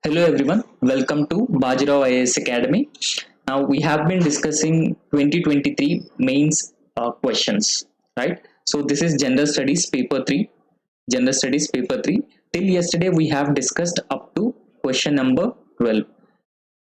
Hello everyone, welcome to Baji Rao IAS Academy. Now we have been discussing 2023 mains questions, right? So this is General Studies paper 3. General Studies paper 3. Till yesterday we have discussed up to question number 12.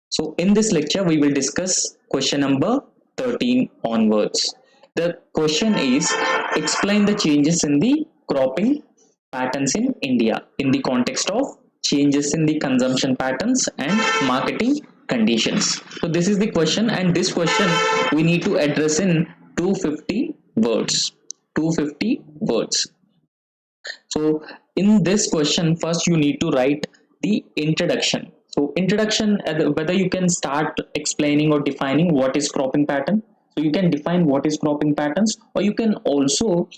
So in this lecture we will discuss question number 13 onwards. The question is explain the changes in the cropping patterns in India in the context of changes in the consumption patterns and marketing conditions. So this is the question, and this question we need to address in 250 words. 250 words. So in this question, first you need to write the introduction. So introduction, whether you can start explaining or defining what is cropping pattern. So you can define what is cropping patterns, or you can also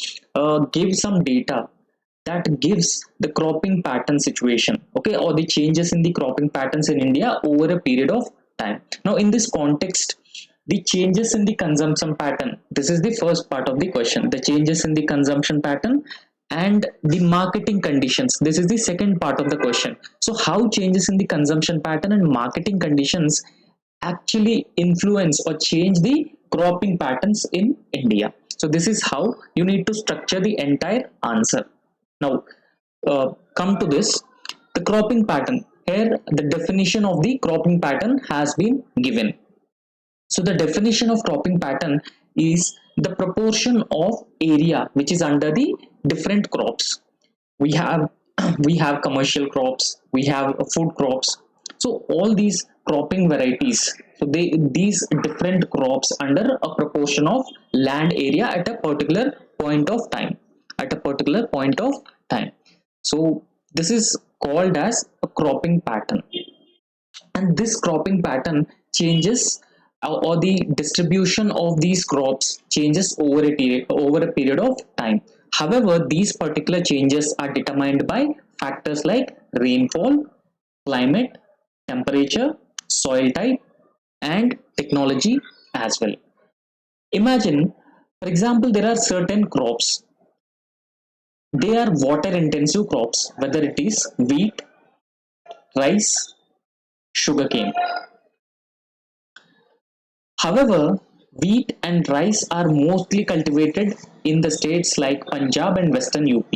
give some data that gives the cropping pattern situation, okay, or the changes in the cropping patterns in India over a period of time. Now in this context, the changes in the consumption pattern, this is the first part of the question, the changes in the consumption pattern and the marketing conditions, this is the second part of the question. So how changes in the consumption pattern and marketing conditions actually influence or change the cropping patterns in India. So this is how you need to structure the entire answer. Now, come to this, the cropping pattern. Here, the definition of the cropping pattern has been given. So the definition of cropping pattern is the proportion of area which is under the different crops. We have we have commercial crops, we have food crops. So all these cropping varieties, so these different crops under a proportion of land area at a particular point of time. At a particular point of time. So this is called as a cropping pattern, and this cropping pattern changes or the distribution of these crops changes over a period of time. However, these particular changes are determined by factors like rainfall, climate, temperature, soil type, and technology as well. Imagine, for example, there are certain crops, they are water intensive crops, whether it is wheat, rice, sugarcane. However, wheat and rice are mostly cultivated in the states like Punjab and Western UP.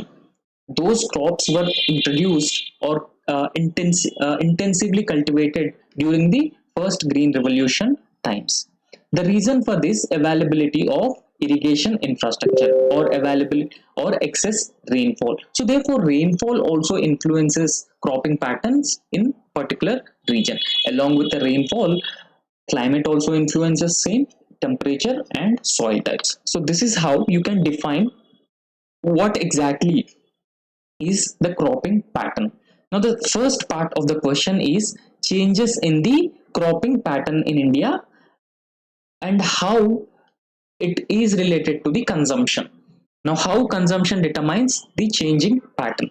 Those crops were introduced or intensively cultivated during the first Green Revolution times. The reason for this availability of irrigation infrastructure or availability or excess rainfall. So therefore rainfall also influences cropping patterns in particular region. Along with the rainfall, climate also influences same, temperature and soil types. So this is how you can define what exactly is the cropping pattern. Now the first part of the question is changes in the cropping pattern in India and how it is related to the consumption. Now how consumption determines the changing pattern.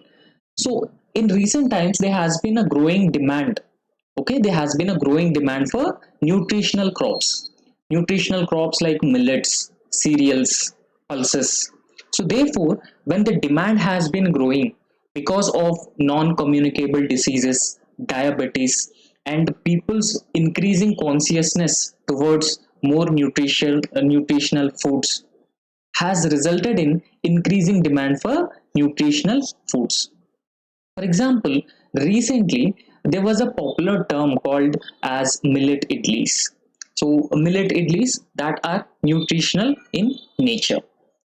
So in recent times there has been a growing demand. Okay, there has been a growing demand for nutritional crops. Nutritional crops like millets, cereals, pulses. So therefore, when the demand has been growing because of non-communicable diseases, diabetes, and people's increasing consciousness towards more nutritional foods has resulted in increasing demand for nutritional foods. For example, recently there was a popular term called as millet idlis. So millet idlis that are nutritional in nature.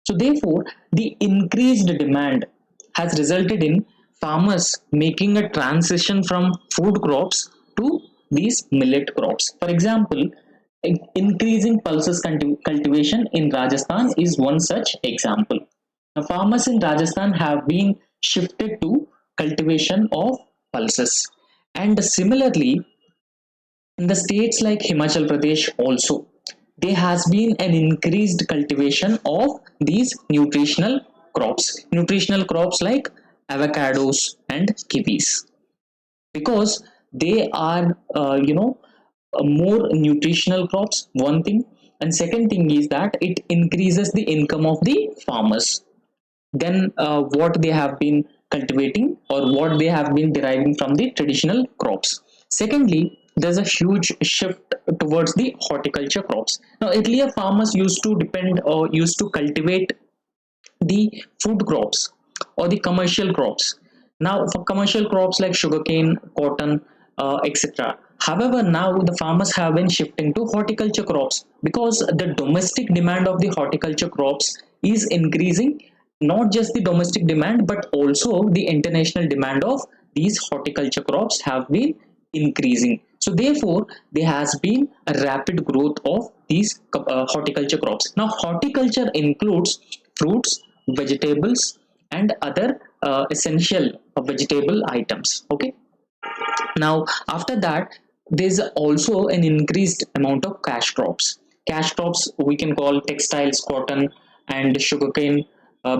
So therefore, the increased demand has resulted in farmers making a transition from food crops to these millet crops. For example, increasing pulses cultivation in Rajasthan is one such example. Now, farmers in Rajasthan have been shifted to cultivation of pulses. And similarly, in the states like Himachal Pradesh also, there has been an increased cultivation of these nutritional crops like avocados and kiwis, because they are, more nutritional crops, one thing, and second thing is that it increases the income of the farmers than what they have been cultivating or what they have been deriving from the traditional crops. Secondly, there's a huge shift towards the horticulture crops. Now, earlier farmers used to depend or used to cultivate the food crops or the commercial crops. Now, for commercial crops like sugarcane, cotton, etc. However, now the farmers have been shifting to horticulture crops because the domestic demand of the horticulture crops is increasing. Not just the domestic demand, but also the international demand of these horticulture crops have been increasing. So, therefore, there has been a rapid growth of these horticulture crops. Now, horticulture includes fruits, vegetables, and other essential vegetable items. Okay. Now, after that, there's also an increased amount of cash crops. Cash crops we can call textiles, cotton, and sugarcane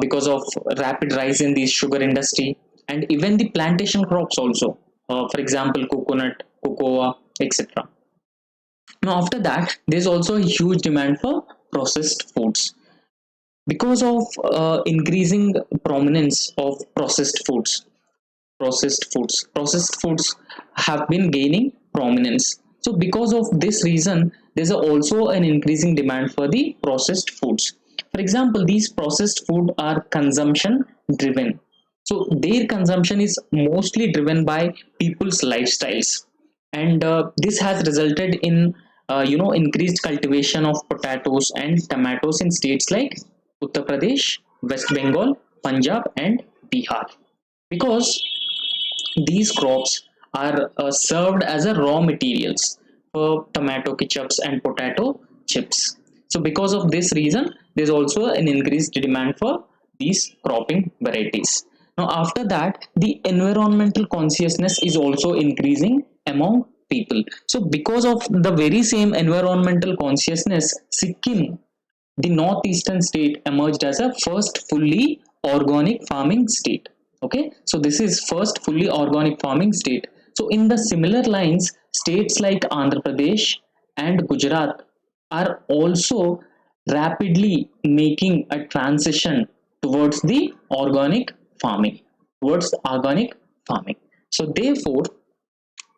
because of rapid rise in the sugar industry, and even the plantation crops also. For example, coconut, cocoa, etc. Now, after that, there's also a huge demand for processed foods because of increasing prominence of processed foods have been gaining prominence. So because of this reason, there's also an increasing demand for the processed foods. For example, these processed food are consumption driven, so their consumption is mostly driven by people's lifestyles, and this has resulted in increased cultivation of potatoes and tomatoes in states like Uttar Pradesh, West Bengal, Punjab, and Bihar, because these crops are served as a raw materials for tomato ketchups and potato chips. So because of this reason, there's also an increased demand for these cropping varieties. Now after that, the environmental consciousness is also increasing among people. So because of the very same environmental consciousness, Sikkim, the northeastern state, emerged as a first fully organic farming state. Okay, so this is first fully organic farming state. So in the similar lines, states like Andhra Pradesh and Gujarat are also rapidly making a transition towards the organic farming towards organic farming. So therefore,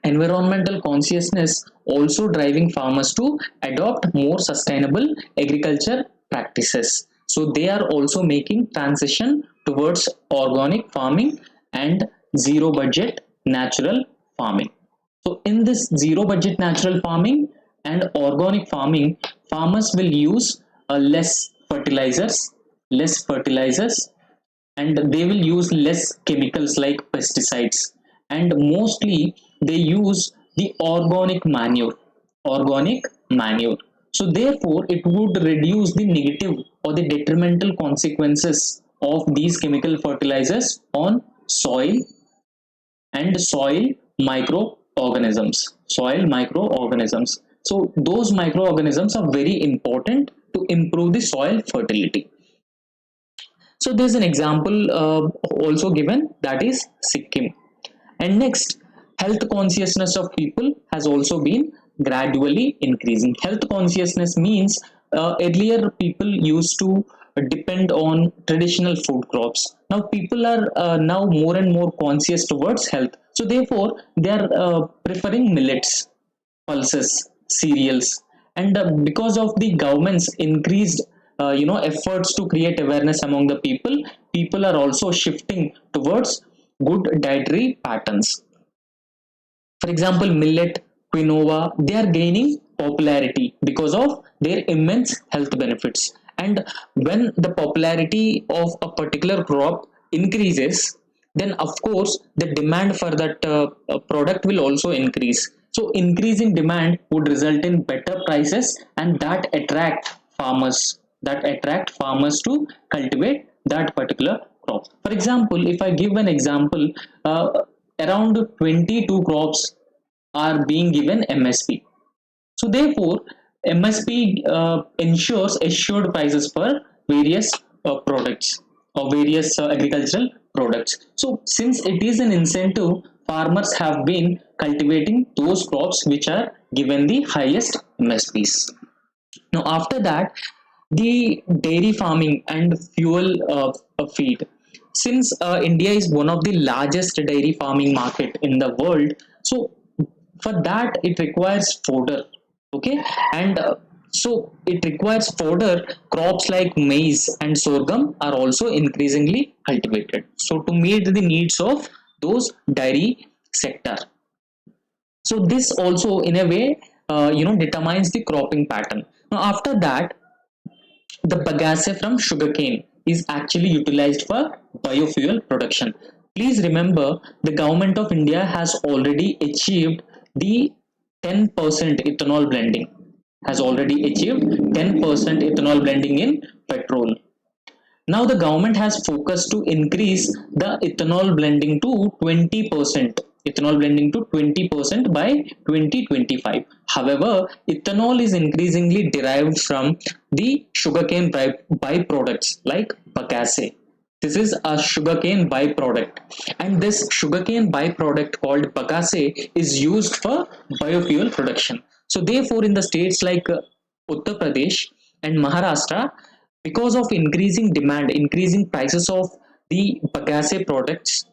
environmental consciousness also driving farmers to adopt more sustainable agriculture practices. So they are also making transition towards organic farming and zero budget natural farming. So in this zero budget natural farming and organic farming, farmers will use less fertilizers, and they will use less chemicals like pesticides, and mostly they use the organic manure. So therefore it would reduce the negative or the detrimental consequences of these chemical fertilizers on soil and soil microorganisms. So those microorganisms are very important to improve the soil fertility. So there's an example also given, that is Sikkim. And next, health consciousness of people has also been gradually increasing. Health consciousness means earlier people used to depend on traditional food crops. Now people are now more and more conscious towards health. So therefore, they are preferring millets, pulses, cereals, and because of the government's increased efforts to create awareness among the people, people are also shifting towards good dietary patterns. For example, millet, quinoa, they are gaining popularity because of their immense health benefits. And when the popularity of a particular crop increases, then of course the demand for that product will also increase. So increasing demand would result in better prices, and that attract farmers to cultivate that particular crop. For example, if I give an example, uh, around 22 crops are being given MSP. So therefore, MSP ensures assured prices for various products or various agricultural products. So since it is an incentive, farmers have been cultivating those crops which are given the highest MSPs. Now, after that, the dairy farming and fuel feed. Since India is one of the largest dairy farming market in the world, so for that it requires fodder. Okay, and so it requires fodder. Crops like maize and sorghum are also increasingly cultivated, so to meet the needs of those dairy sector. So this also in a way determines the cropping pattern. Now after that, the bagasse from sugarcane is actually utilized for biofuel production. Please remember, the government of India has already achieved the 10% ethanol blending, has already achieved 10% ethanol blending in petrol. Now the government has focused to increase the ethanol blending to 20%, ethanol blending to 20% by 2025. However, ethanol is increasingly derived from the sugarcane byproducts like bagasse. This is a sugarcane byproduct, and this sugarcane byproduct called bagasse is used for biofuel production. So therefore, in the states like Uttar Pradesh and Maharashtra, because of increasing demand, increasing prices of the bagasse products,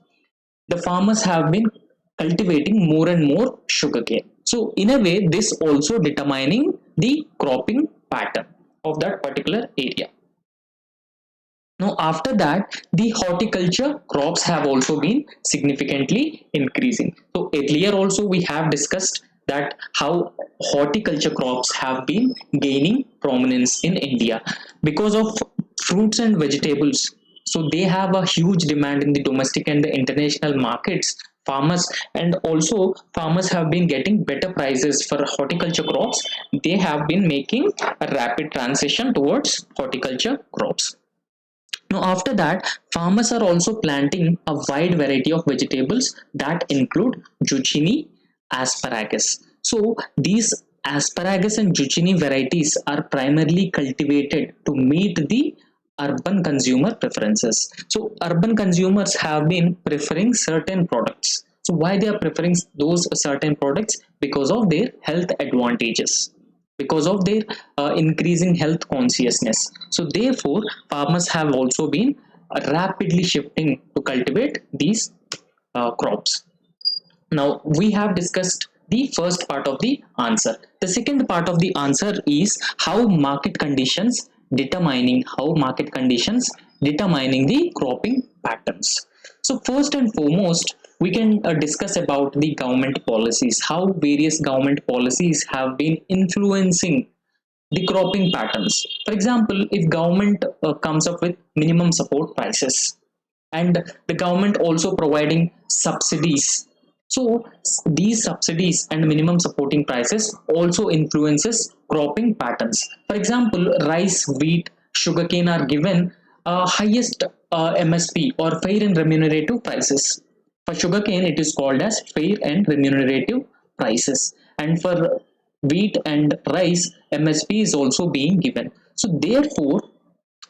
the farmers have been cultivating more and more sugarcane. So, in a way, this also determining the cropping pattern of that particular area. Now, after that, the horticulture crops have also been significantly increasing. So, earlier also we have discussed that how horticulture crops have been gaining prominence in India because of fruits and vegetables. So, they have a huge demand in the domestic and the international markets. Farmers and also farmers have been getting better prices for horticulture crops. They have been making a rapid transition towards horticulture crops. Now, after that, farmers are also planting a wide variety of vegetables that include zucchini, asparagus. So, these asparagus and zucchini varieties are primarily cultivated to meet the urban consumer preferences. So, urban consumers have been preferring certain products. So, why they are preferring those certain products? Because of their health advantages, because of their increasing health consciousness. So, therefore, farmers have also been rapidly shifting to cultivate these crops. Now, we have discussed the first part of the answer. The second part of the answer is how market conditions determining the cropping patterns. So first and foremost, we can discuss about the government policies, how various government policies have been influencing the cropping patterns. For example, if government comes up with minimum support prices, and the government also providing subsidies, so these subsidies and minimum supporting prices also influences cropping patterns. For example, rice, wheat, sugarcane are given highest MSP or fair and remunerative prices. For sugarcane, it is called as fair and remunerative prices, and for wheat and rice, MSP is also being given. So therefore,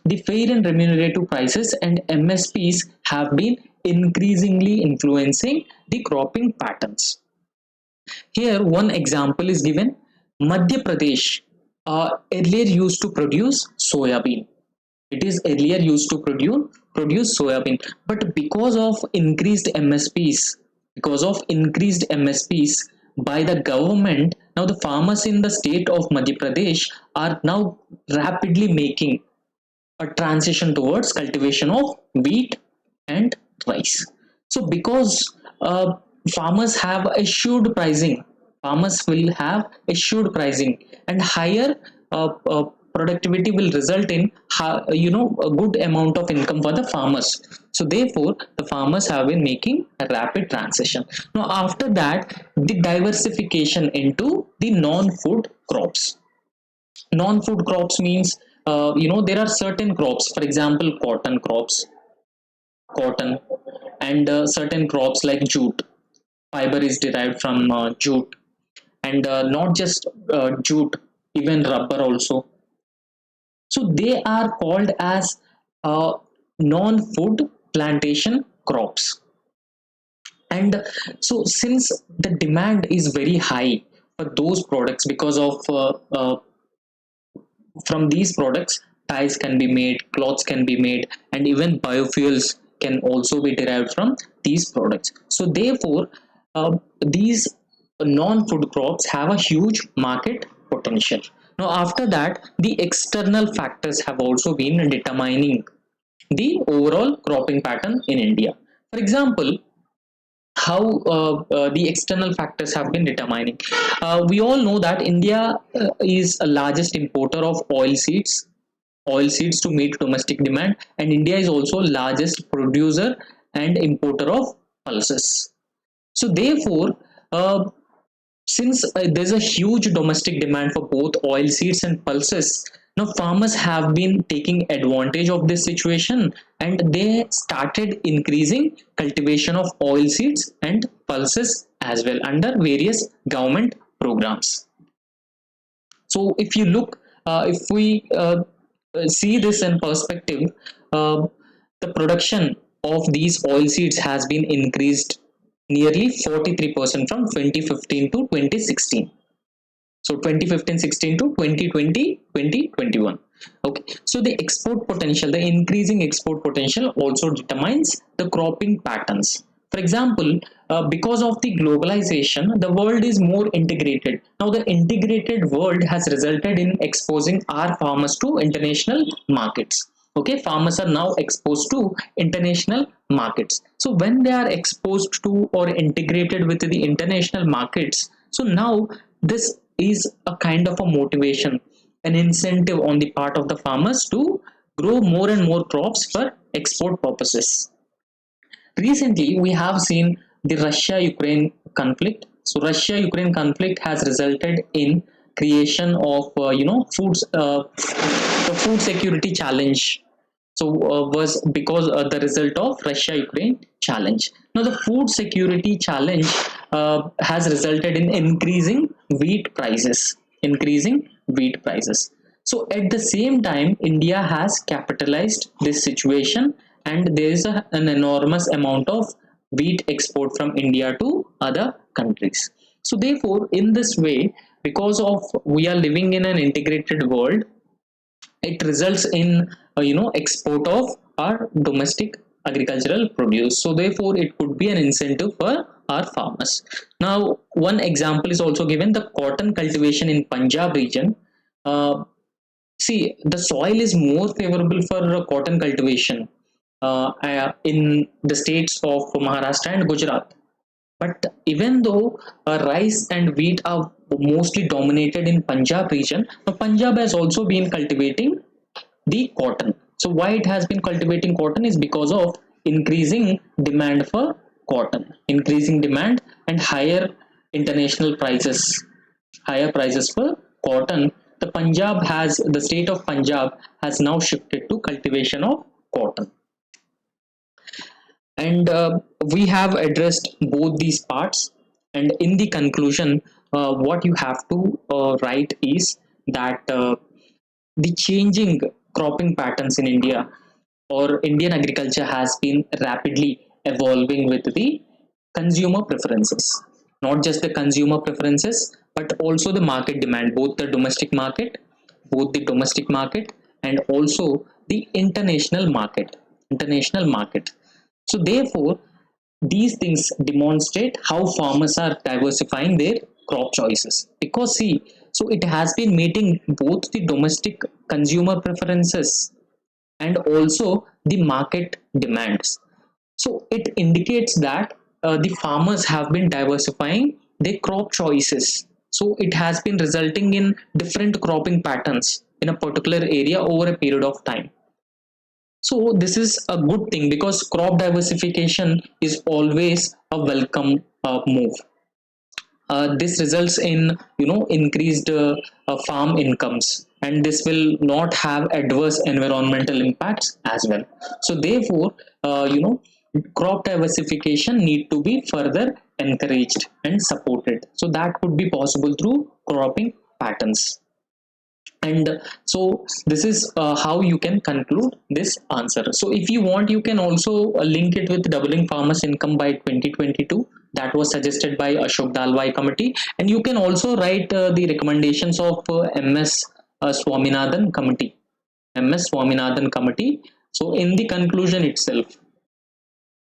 the fair and remunerative prices and MSPs have been increasingly influencing the cropping patterns. Here, one example is given. Madhya Pradesh earlier used to produce soya bean. It is earlier used to produce soya bean, but because of increased MSPs by the government, now the farmers in the state of Madhya Pradesh are now rapidly making a transition towards cultivation of wheat and rice. So, because farmers have assured pricing, farmers will have assured pricing, and higher productivity will result in a good amount of income for the farmers. So, therefore, the farmers have been making a rapid transition. Now, after that, the diversification into the non-food crops. Non-food crops means there are certain crops, for example cotton, and certain crops like jute. Fiber is derived from jute, and not just jute, even rubber also. So they are called as uh, non-food plantation crops. And so since the demand is very high for those products, because of from these products, ties can be made, cloths can be made, and even biofuels can also be derived from these products. So, therefore, these non-food crops have a huge market potential. Now, after that, the external factors have also been determining the overall cropping pattern in India. For example, how the external factors have been determining. We all know that India is a largest importer of oil seeds to meet domestic demand, and India is also largest producer and importer of pulses. So therefore, uh, since there's a huge domestic demand for both oil seeds and pulses, now farmers have been taking advantage of this situation, and they started increasing cultivation of oil seeds and pulses as well under various government programs. So if we see this in perspective, uh, the production of these oil seeds has been increased nearly 43% from 2015 to 2016. So 2015-16 to 2020-2021. Okay, so the export potential, the increasing export potential also determines the cropping patterns. For example, because of the globalization, the world is more integrated. Now, the integrated world has resulted in exposing our farmers to international markets. Okay, farmers are now exposed to international markets. So when they are exposed to or integrated with the international markets, so now this is a kind of a motivation, an incentive on the part of the farmers to grow more and more crops for export purposes. Recently, we have seen the Russia-Ukraine conflict. So, Russia-Ukraine conflict has resulted in creation of the food security challenge. So, was because the result of Russia-Ukraine challenge. Now, the food security challenge has resulted in increasing wheat prices. So at the same time, India has capitalized this situation, and there is an enormous amount of wheat export from India to other countries. So therefore, in this way, because of we are living in an integrated world, it results in export of our domestic agricultural produce. So therefore, it could be an incentive for our farmers. Now, one example is also given: the cotton cultivation in Punjab region. Uh, see, the soil is more favorable for cotton cultivation in the states of Maharashtra and Gujarat. But even though rice and wheat are mostly dominated in Punjab region, Punjab has also been cultivating the cotton. So why it has been cultivating cotton is because of increasing demand for cotton, increasing demand and international prices, higher prices for cotton. The state of Punjab has now shifted to cultivation of cotton, and we have addressed both these parts. And in the conclusion, what you have to write is that the changing cropping patterns in India or Indian agriculture has been rapidly evolving with the consumer preferences. Not just the consumer preferences, but also the market demand, both the domestic market and also the international market. So therefore, these things demonstrate how farmers are diversifying their crop choices. Because see, so it has been meeting both the domestic consumer preferences and also the market demands. So it indicates that the farmers have been diversifying their crop choices. So it has been resulting in different cropping patterns in a particular area over a period of time. So this is a good thing because crop diversification is always a welcome move. This results in increased farm incomes, and this will not have adverse environmental impacts as well. So therefore, crop diversification need to be further encouraged and supported. So that could be possible through cropping patterns. And so this is how you can conclude this answer. So if you want, you can also link it with doubling farmers income by 2022, that was suggested by Ashok Dalwai committee. And you can also write the recommendations of ms Swaminathan committee, so in the conclusion itself.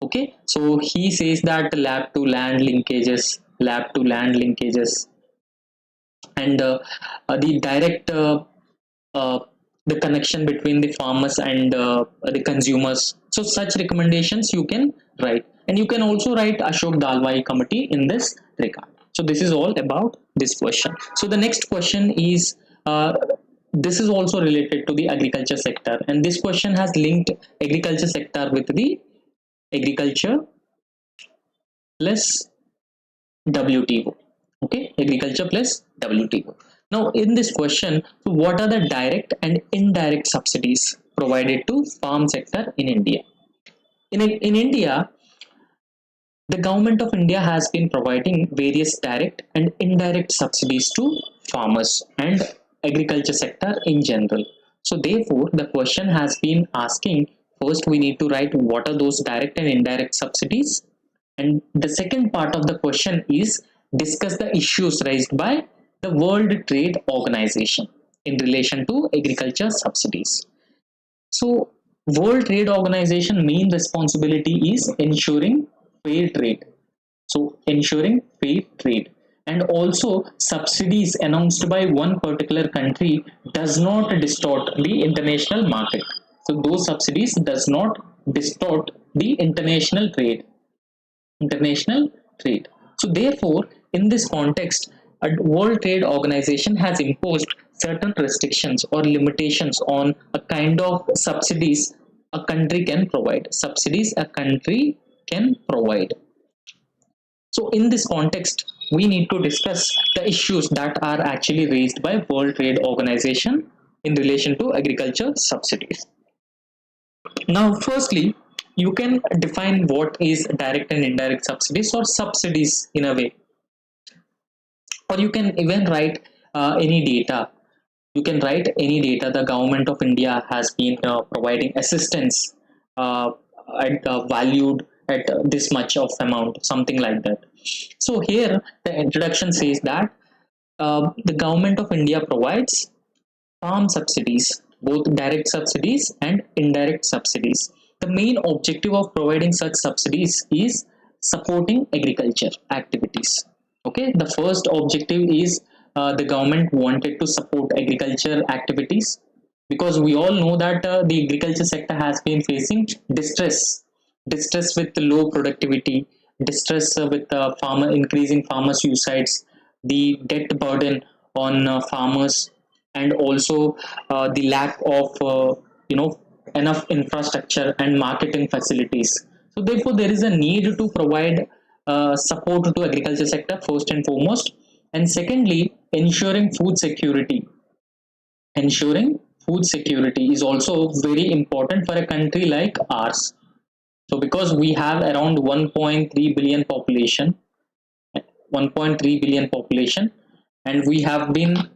Okay, so he says that lab to land linkages lab to land linkages, and the direct uh, the connection between the farmers and the consumers. So such recommendations you can write, and you can also write Ashok Dalwai committee in this regard. So this is all about this question. So the next question is, this is also related to the agriculture sector, and this question has linked agriculture sector with the agriculture plus WTO. Okay, agriculture plus WTO. Now, in this question, so what are the direct and indirect subsidies provided to farm sector in India? In India, the government of India has been providing various direct and indirect subsidies to farmers and agriculture sector in general. So therefore, the question has been asking, first we need to write what are those direct and indirect subsidies, and the second part of the question is discuss the issues raised by the World Trade Organization in relation to agriculture subsidies. So, World Trade Organization main responsibility is ensuring fair trade. So, ensuring fair trade, and also subsidies announced by one particular country does not distort the international market. So, those subsidies does not distort the international trade. So therefore, in this context, a World Trade Organization has imposed certain restrictions or limitations on a kind of subsidies a country can provide. Subsidies a country can provide. So in this context, we need to discuss the issues that are actually raised by World Trade Organization in relation to agriculture subsidies. Now, firstly, you can define what is direct and indirect subsidies or subsidies in a way, or you can even write any data. You can write any data the government of India has been providing assistance uh, valued at this much of amount, something like that. So here the introduction says that the government of India provides farm subsidies, both direct subsidies and indirect subsidies. The main objective of providing such subsidies is supporting agriculture activities. Okay, the first objective is the government wanted to support agriculture activities, because we all know that the agriculture sector has been facing distress with low productivity, distress with farmer increasing farmer suicides, the debt burden on farmers, and also the lack of enough infrastructure and marketing facilities. So therefore, there is a need to provide support to agriculture sector first and foremost, and secondly, ensuring food security is also very important for a country like ours. So because we have around 1.3 billion population, 1.3 billion population, and we have been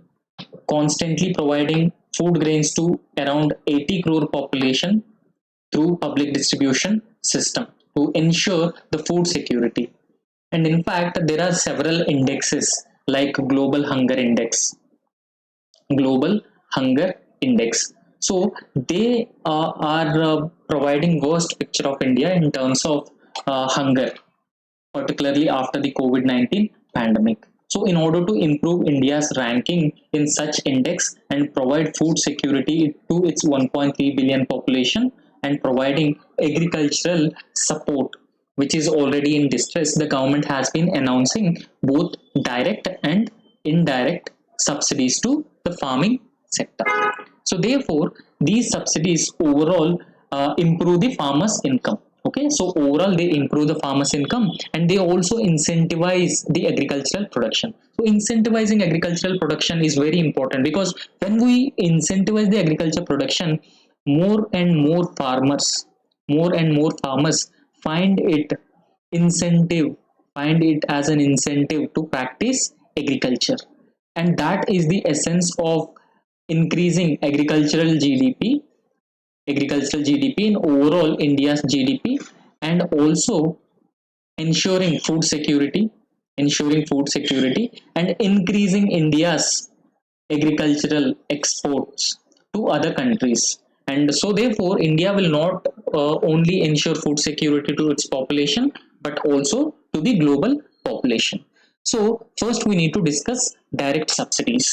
constantly providing food grains to around 80 crore population through public distribution system to ensure the food security. And in fact, there are several indexes like global hunger index. So they are providing worst picture of India in terms of hunger, particularly after the COVID-19 pandemic. So, in order to improve India's ranking in such index and provide food security to its 1.3 billion population and providing agricultural support, which is already in distress, the government has been announcing both direct and indirect subsidies to the farming sector. So, therefore, these subsidies overall improve the farmers' income. Okay, so overall they improve the farmers' income, and they also incentivize the agricultural production. So incentivizing agricultural production is very important, because when we incentivize the agriculture production, more and more farmers find it incentive, find it as an incentive to practice agriculture, and that is the essence of increasing agricultural GDP in overall India's GDP, and also ensuring food security, and increasing India's agricultural exports to other countries. And so, therefore, India will not only ensure food security to its population, but also to the global population. So first we need to discuss direct subsidies.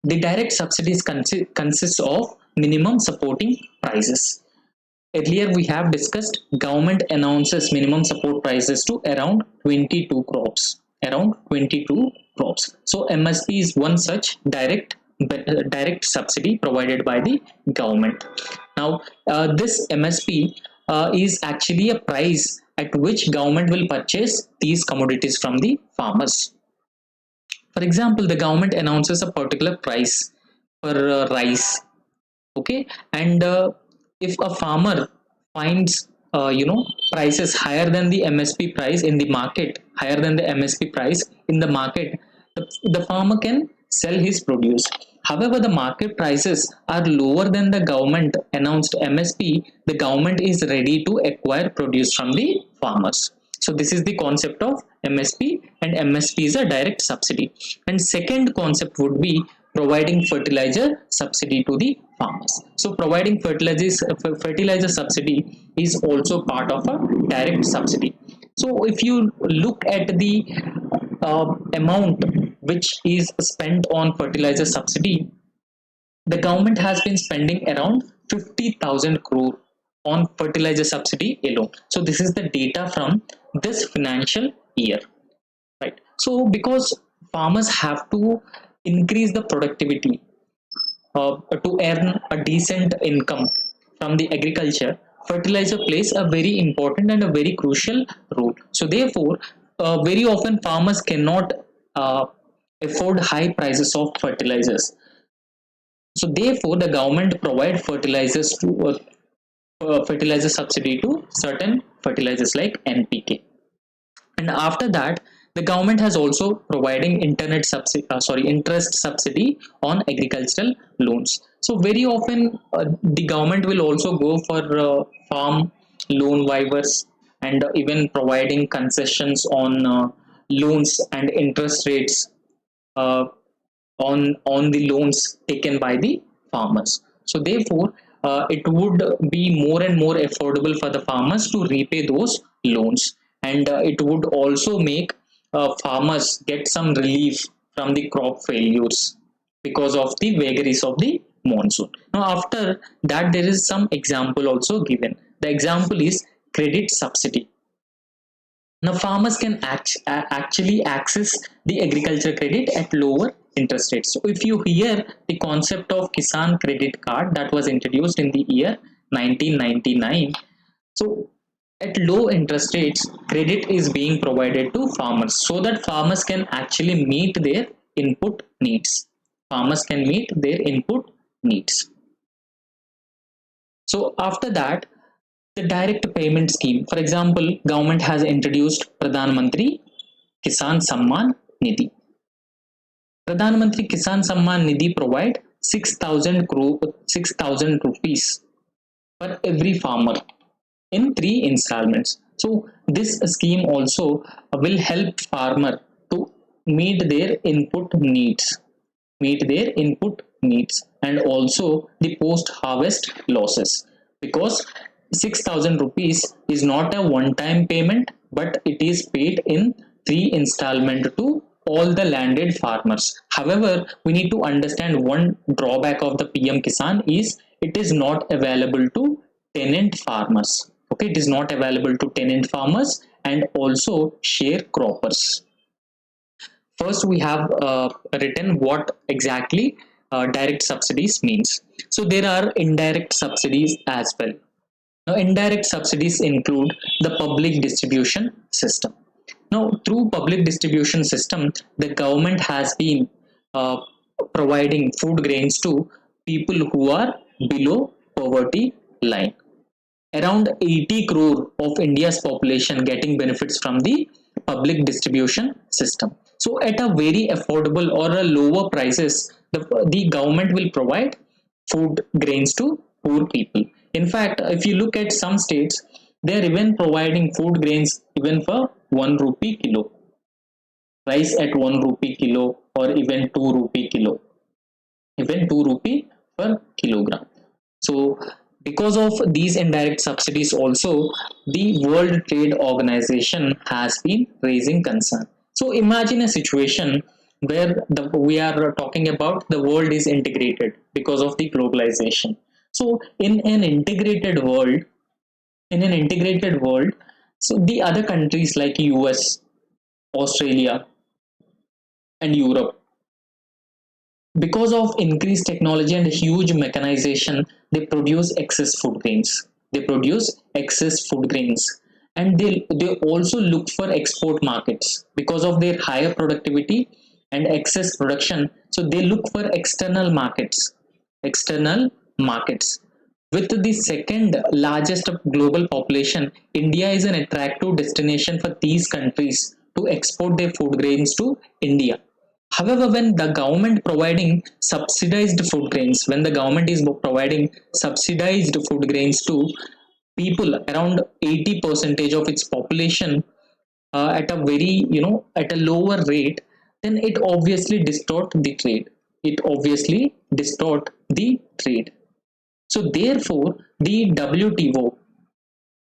The direct subsidies consist of minimum supporting prices. Earlier we have discussed government announces minimum support prices to around 22 crops. Around 22 crops. So MSP is one such direct subsidy provided by the government. Now this MSP is actually a price at which government will purchase these commodities from the farmers. For example, the government announces a particular price for rice, okay, and if a farmer finds prices higher than the MSP price in the market, higher than the MSP price in the market, the farmer can sell his produce. However, the market prices are lower than the government announced MSP. The government is ready to acquire produce from the farmers. So this is the concept of MSP, and MSP is a direct subsidy. And second concept would be providing fertilizer subsidy to the farmers. So providing fertilizer subsidy is also part of a direct subsidy. So if you look at the amount which is spent on fertilizer subsidy, the government has been spending around 50,000 crore on fertilizer subsidy alone. So this is the data from this financial year, right? So because farmers have to increase the productivity to earn a decent income from the agriculture, fertilizer plays a very important and a very crucial role. So therefore, very often farmers cannot uh, afford high prices of fertilizers. So therefore, the government provide fertilizer subsidy to certain fertilizers like NPK. And after that, the government has also providing interest subsidy on agricultural loans. So very often the government will also go for farm loan waivers, and even providing concessions on loans and interest rates uh, on the loans taken by the farmers. So therefore, it would be more and more affordable for the farmers to repay those loans, and it would also make farmers get some relief from the crop failures because of the vagaries of the monsoon. Now after that, there is some example also given. The example is credit subsidy. Now, farmers can actually access the agriculture credit at lower interest rates. So, if you hear the concept of Kisan credit card that was introduced in the year 1999, so at low interest rates, credit is being provided to farmers so that farmers can actually meet their input needs. Farmers can meet their input needs. So, after that, the direct payment scheme. For example, government has introduced Pradhan Mantri Kisan Samman Nidhi. Pradhan Mantri Kisan Samman Nidhi provide 6,000 rupees for every farmer in 3 installments. So this scheme also will help farmer to meet their input needs, and also the post harvest losses, because 6,000 rupees is not a one time payment, but it is paid in 3 installment to all the landed farmers. However, we need to understand one drawback of the PM Kisan is it is not available to tenant farmers. Okay, it is not available to tenant farmers and also sharecroppers. First, we have written what exactly direct subsidies means. So there are indirect subsidies as well. Now, indirect subsidies include the public distribution system. Now, through public distribution system, the government has been uh, providing food grains to people who are below poverty line. Around 80 crore of India's population getting benefits from the public distribution system. So at a very affordable or a lower prices, the government will provide food grains to poor people. In fact, if you look at some states, they are even providing food grains even for 1 rupee kilo, rice at 1 rupee kilo, or even 2 rupee kilo, even 2 rupee per kilogram. So because of these indirect subsidies also, the World Trade Organization has been raising concern. So imagine a situation where we are talking about the world is integrated because of the globalization. So in an integrated world, so the other countries like US, Australia, and Europe, because of increased technology and huge mechanization, they produce excess food grains. They produce excess food grains, and they also look for export markets because of their higher productivity and excess production. So they look for external markets. With the second largest global population, India is an attractive destination for these countries to export their food grains to India. However, when the government is providing subsidized food grains to people around 80 percentage of its population at a very at a lower rate, then it obviously distort the trade. It obviously distort the trade. So therefore, the WTO,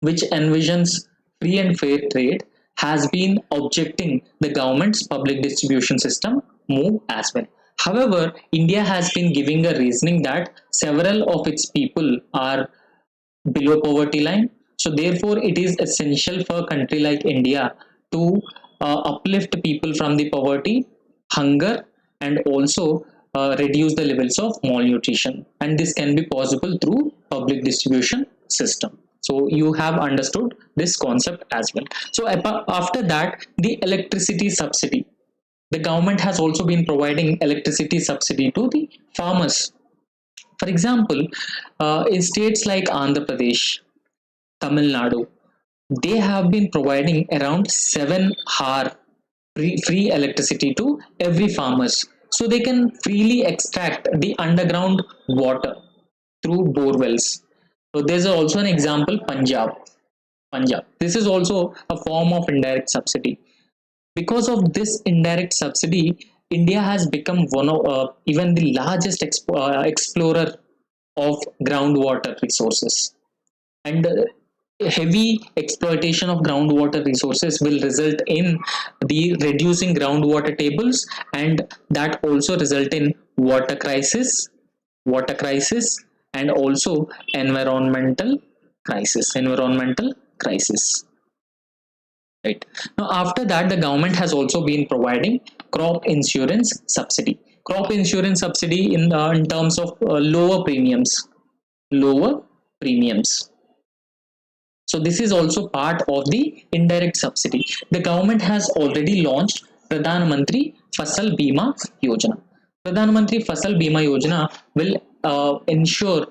which envisions free and fair trade, has been objecting the government's public distribution system move as well. However, India has been giving a reasoning that several of its people are below poverty line. So therefore, it is essential for a country like India to uplift people from the poverty, hunger, and also reduce the levels of malnutrition. And this can be possible through public distribution system. So you have understood this concept as well. So after that, the electricity subsidy. The government has also been providing electricity subsidy to the farmers. For example, in states like Andhra Pradesh, Tamil Nadu, they have been providing around 7 hour free electricity to every farmers, so they can freely extract the underground water through bore wells. So there's also an example, Punjab. This is also a form of indirect subsidy. Because of this indirect subsidy, India has become one of even the largest explorer of groundwater resources. And heavy exploitation of groundwater resources will result in the reducing groundwater tables, and that also result in water crisis, and also environmental crisis. Right. Now, after that, the government has also been providing crop insurance subsidy. Crop insurance subsidy in terms of lower premiums. So this is also part of the indirect subsidy. The government has already launched Pradhan Mantri Fasal Bima Yojana. Pradhan Mantri Fasal Bima Yojana will ensure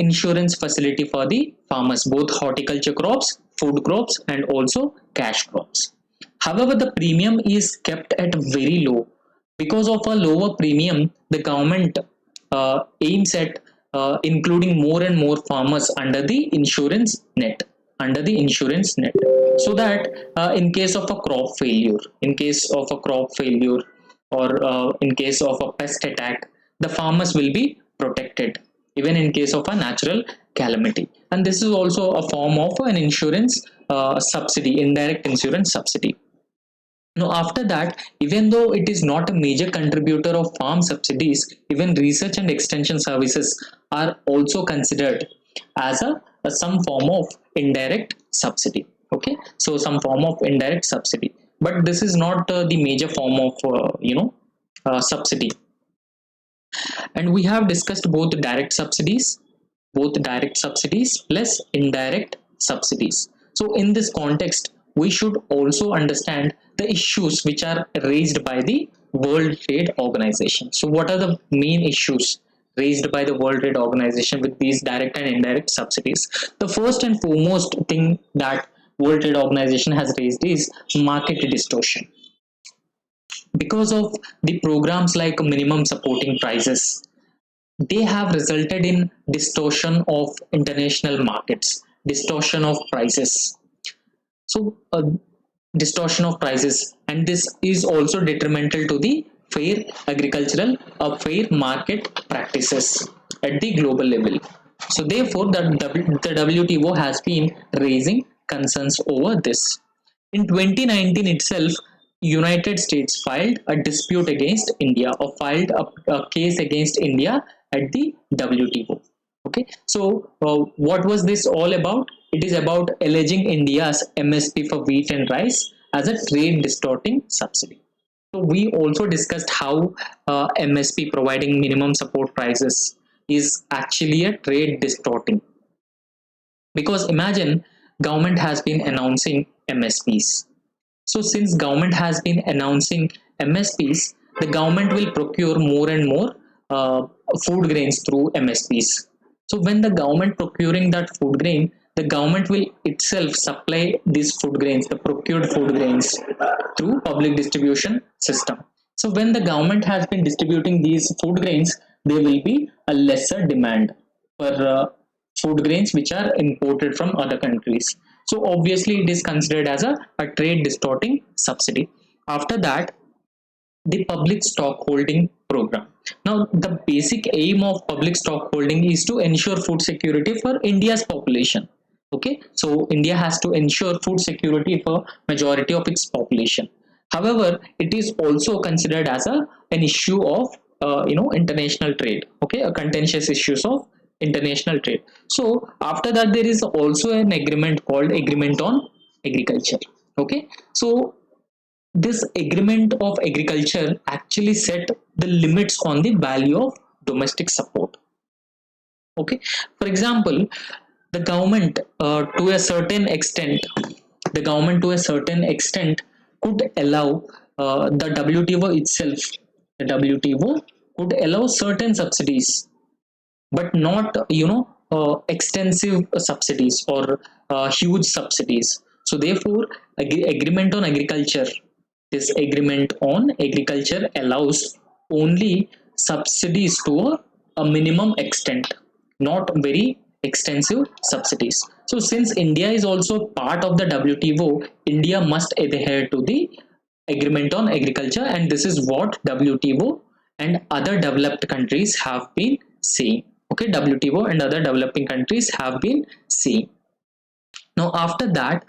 insurance facility for the farmers, both horticulture crops, food crops, and also cash crops. However, the premium is kept at very low. Because of a lower premium, the government aims at including more and more farmers under the insurance net, so that in case of a crop failure, or in case of a pest attack, the farmers will be protected even in case of a natural calamity. And this is also a form of an insurance subsidy, indirect insurance subsidy. Now, after that, even though it is not a major contributor of farm subsidies, even research and extension services are also considered as a some form of indirect subsidy. Okay, so some form of indirect subsidy, but this is not the major form of subsidy. And we have discussed both direct subsidies plus indirect subsidies. So in this context, we should also understand the issues which are raised by the World Trade Organization. So what are the main issues raised by the World Trade Organization with these direct and indirect subsidies? The first and foremost thing that World Trade Organization has raised is market distortion. Because of the programs like minimum supporting prices, they have resulted in distortion of international markets, distortion of prices. So distortion of prices, and this is also detrimental to the fair market practices at the global level. So therefore, the WTO has been raising concerns over this. In 2019 itself, United States filed a dispute against India, or filed a case against India at the WTO. Okay, so what was this all about? It is about alleging India's MSP for wheat and rice as a trade distorting subsidy. So we also discussed how MSP, providing minimum support prices, is actually a trade distorting, because imagine government has been announcing MSPs. So since government has been announcing MSPs, the government will procure more and more food grains through MSPs. So when the government procuring that food grain, the government will itself supply these food grains, the procured food grains, through public distribution system. So when the government has been distributing these food grains, there will be a lesser demand for food grains which are imported from other countries. So obviously it is considered as a trade distorting subsidy. After that, the public stock holding program. Now the basic aim of public stock holding is to ensure food security for India's population. Okay, so India has to ensure food security for majority of its population. However, it is also considered as an issue of international trade. Okay, a contentious issues of international trade. So after that, there is also an agreement called Agreement on Agriculture. Okay, so this agreement of agriculture actually set the limits on the value of domestic support. Okay, for example, the government to a certain extent, the government to a certain extent could allow the WTO itself, the WTO could allow certain subsidies, but not extensive subsidies or huge subsidies. So therefore, agreement on agriculture, this agreement on agriculture allows only subsidies to a minimum extent, not very extensive subsidies. So since India is also part of the WTO, India must adhere to the agreement on agriculture, and this is what WTO and other developed countries have been saying. Okay, WTO and other developing countries have been saying. Now after that,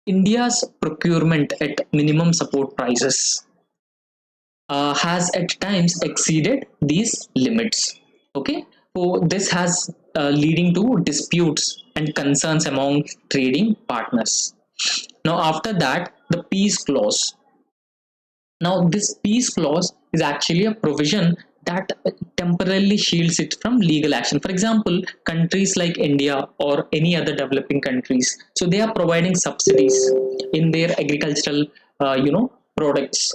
India's procurement at minimum support prices has at times exceeded these limits. Okay, so this has leading to disputes and concerns among trading partners. Now after that, the peace clause. Now this peace clause is actually a provision that temporarily shields it from legal action. For example, countries like India or any other developing countries, so they are providing subsidies in their agricultural products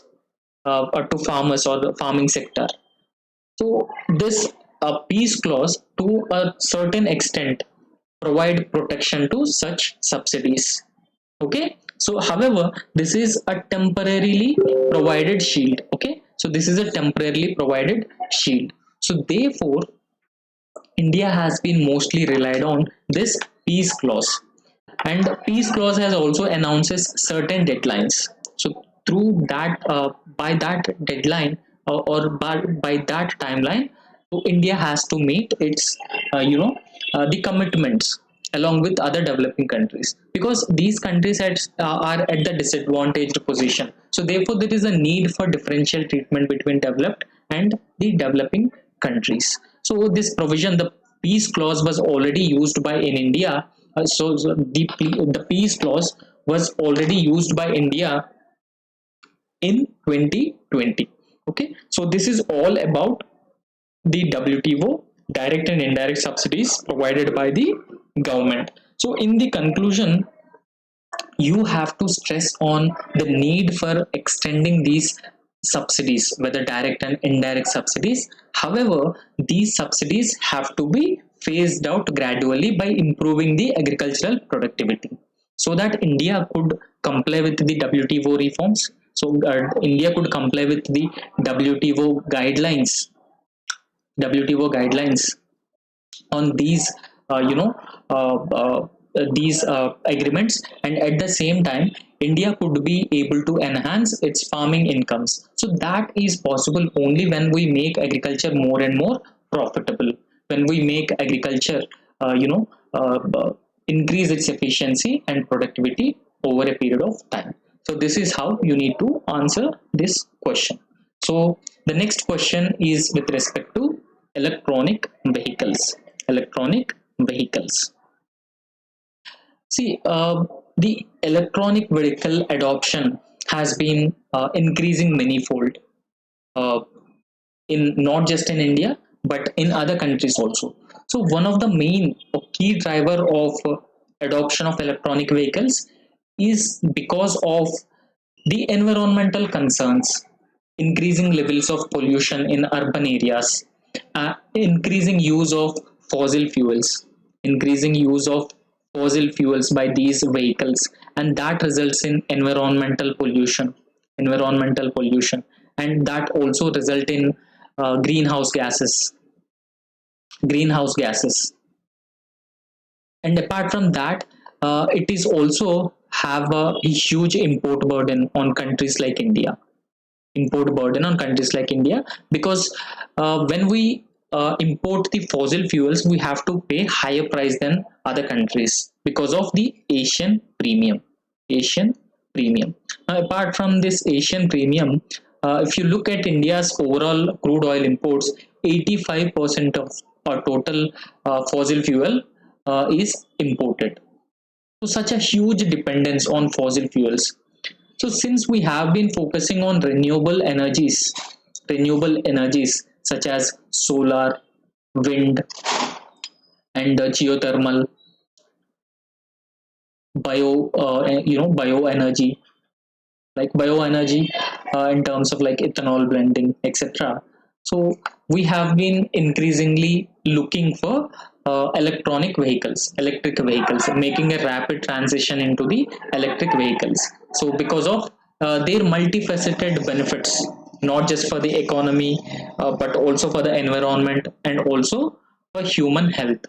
to farmers or the farming sector. So this peace clause to a certain extent provide protection to such subsidies. Okay, so however, this is a temporarily provided shield. Okay, so this is a temporarily provided shield. So therefore, India has been mostly relied on this peace clause, and peace clause has also announces certain deadlines. So through that, by that deadline, by that timeline, so India has to meet its the commitments along with other developing countries, because these countries are at the disadvantaged position. So therefore there is a need for differential treatment between developed and the developing countries. So this provision, the peace clause, was already used by in India. The peace clause was already used by India in 2020. Okay, so this is all about the WTO, direct and indirect subsidies provided by the government. So in the conclusion, you have to stress on the need for extending these subsidies, whether direct and indirect subsidies. However, these subsidies have to be phased out gradually by improving the agricultural productivity, so that India could comply with the WTO reforms. So India could comply with the WTO guidelines, WTO guidelines on uh, you know uh, uh, these agreements, and at the same time India could be able to enhance its farming incomes. So that is possible only when we make agriculture more and more profitable, when we make agriculture uh, you know uh, uh, increase its efficiency and productivity over a period of time. So this is how you need to answer this question. So the next question is with respect to electronic vehicles. Electronic vehicles. See, the electronic vehicle adoption has been increasing manifold, uh, in not just in India but in other countries also. So one of the main or key driver of adoption of electronic vehicles is because of the environmental concerns, increasing levels of pollution in urban areas, increasing use of fossil fuels, increasing use of fossil fuels by these vehicles, and that results in environmental pollution, and that also result in greenhouse gases. And apart from that, it is also have a huge import burden on countries like India, because when we import the fossil fuels, we have to pay higher price than other countries because of the Asian premium. Asian premium. Now, apart from this Asian premium, if you look at India's overall crude oil imports, 85% of our total fossil fuel is imported. So such a huge dependence on fossil fuels. So since we have been focusing on renewable energies such as solar, wind, and geothermal, bioenergy, like bioenergy in terms of like ethanol blending, etc. So we have been increasingly looking for electric vehicles, making a rapid transition into the electric vehicles. So because of their multifaceted benefits, not just for the economy, but also for the environment and also for human health.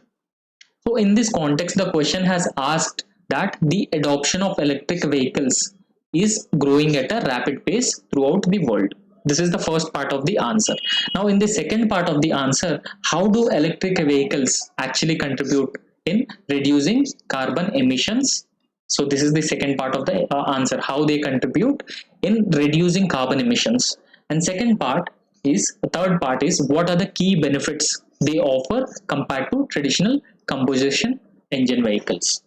So in this context, the question has asked that the adoption of electric vehicles is growing at a rapid pace throughout the world. This is the first part of the answer. Now, in the second part of the answer, how do electric vehicles actually contribute in reducing carbon emissions? So this is the second part of the answer, how they contribute in reducing carbon emissions. And third part is what are the key benefits they offer compared to traditional combustion engine vehicles.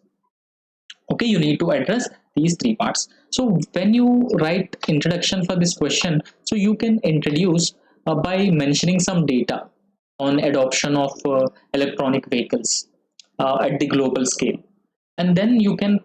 Okay, you need to address these three parts. So when you write introduction for this question, so you can introduce by mentioning some data on adoption of electronic vehicles at the global scale, and then you can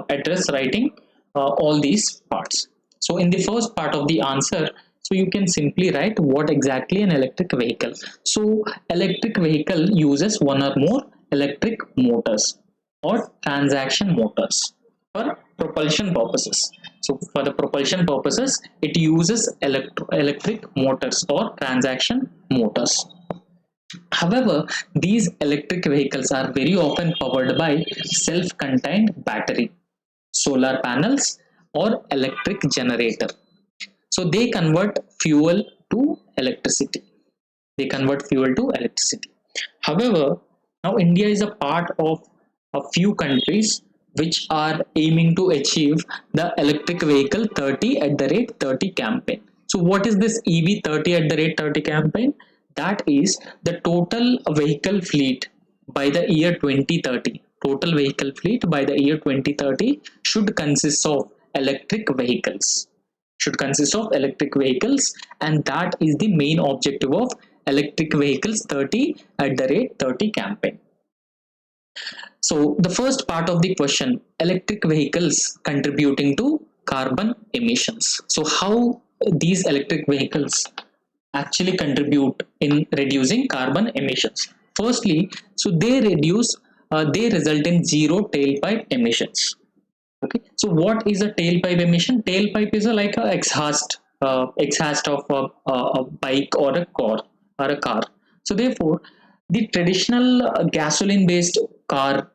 address writing all these parts. So in the first part of the answer, so you can simply write what exactly an electric vehicle. So electric vehicle uses one or more electric motors or transaction motors for propulsion purposes. So for the propulsion purposes, it uses electric motors or transaction motors. However, these electric vehicles are very often powered by self-contained battery, solar panels, or electric generator. So they convert fuel to electricity. However, now India is a part of a few countries which are aiming to achieve the electric vehicle 30 at the rate 30 campaign. So what is this EV 30 at the rate 30 campaign? That is the total vehicle fleet by the year 2030. Total vehicle fleet by the year 2030 should consist of electric vehicles. And that is the main objective of electric vehicles 30 at the rate 30 campaign. So the first part of the question, electric vehicles contributing to carbon emissions. So how these electric vehicles actually contribute in reducing carbon emissions? Firstly, so they result in zero tailpipe emissions. Okay, so what is a tailpipe emission? Tailpipe is like a exhaust of a bike or a car. So therefore, the traditional gasoline based car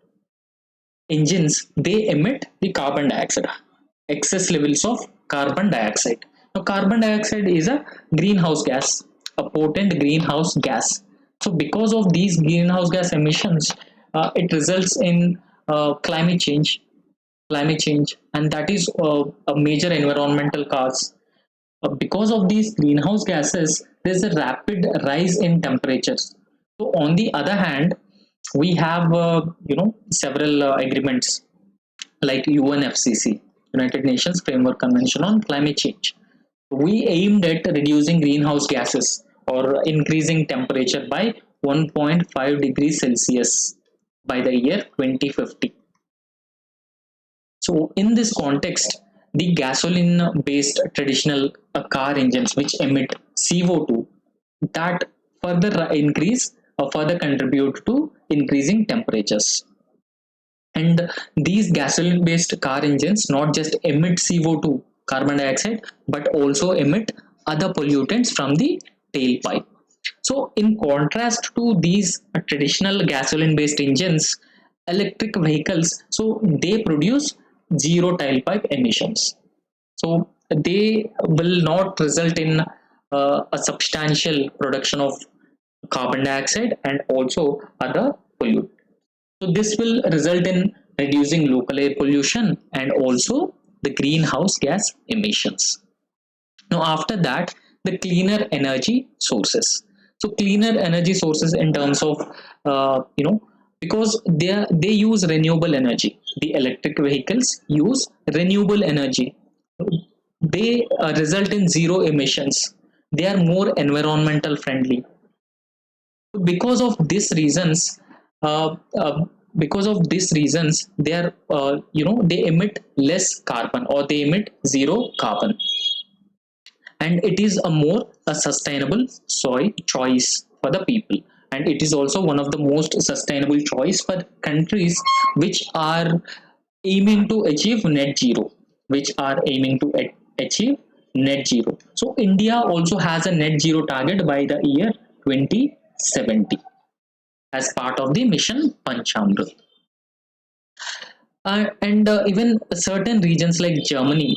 engines, they emit the carbon dioxide, excess levels of carbon dioxide. Now carbon dioxide is a greenhouse gas, a potent greenhouse gas. So because of these greenhouse gas emissions, it results in climate change, climate change, and that is a major environmental cause. Because of these greenhouse gases, there's a rapid rise in temperatures. So, on the other hand, we have several agreements like UNFCCC, United Nations Framework Convention on Climate Change. We aimed at reducing greenhouse gases or increasing temperature by 1.5 degrees Celsius by the year 2050. So, in this context, the gasoline based traditional car engines which emit CO2 that further increase or further contribute to increasing temperatures. And these gasoline based car engines not just emit CO2, carbon dioxide, but also emit other pollutants from the tailpipe. So, in contrast to these traditional gasoline based engines, electric vehicles, so they produce zero tailpipe emissions. So, they will not result in a substantial production of carbon dioxide and also other pollutants. So this will result in reducing local air pollution and also the greenhouse gas emissions. Now after that, the cleaner energy sources. So cleaner energy sources in terms of because they use renewable energy. The electric vehicles use renewable energy. They result in zero emissions. They are more environmental friendly. Because of these reasons, uh, uh, they are they emit less carbon or they emit zero carbon, and it is a sustainable soil choice for the people, and it is also one of the most sustainable choice for countries which are aiming to achieve net zero so India also has a net zero target by the year 2070 as part of the mission Panchamrit. And even certain regions like Germany,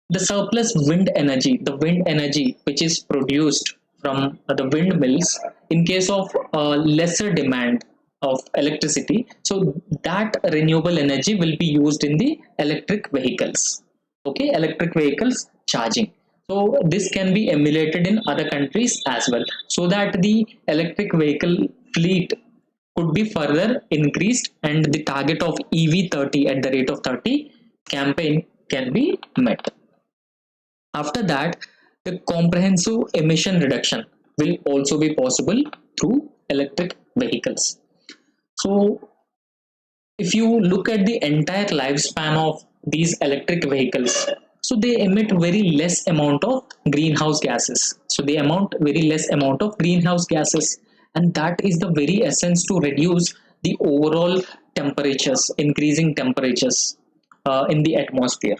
the surplus wind energy which is produced from the windmills in case of lesser demand of electricity, so that renewable energy will be used in the electric vehicles. Okay, electric vehicles charging. So this can be emulated in other countries as well, so that the electric vehicle fleet could be further increased and the target of EV 30 at the rate of 30 campaign can be met. After that, the comprehensive emission reduction will also be possible through electric vehicles. So, if you look at the entire lifespan of these electric vehicles, so they emit very less amount of greenhouse gases. So they amount very less amount of greenhouse gases, and that is the very essence to reduce the overall temperatures, increasing temperatures in the atmosphere.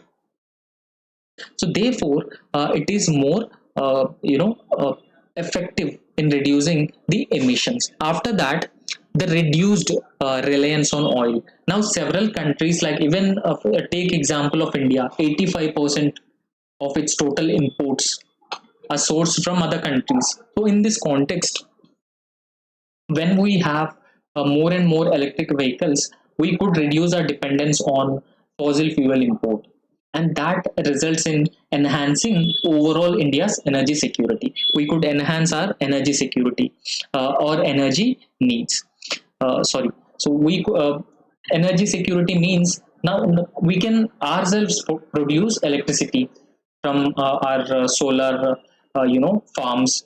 So therefore, it is more effective in reducing the emissions. After that, the reduced reliance on oil. Now several countries, like even take example of India, 85% of its total imports are sourced from other countries. So in this context, when we have more and more electric vehicles, we could reduce our dependence on fossil fuel import. And that results in enhancing overall India's energy security. We could enhance our energy security or energy needs. Sorry. So energy security means now we can ourselves produce electricity from our solar, farms,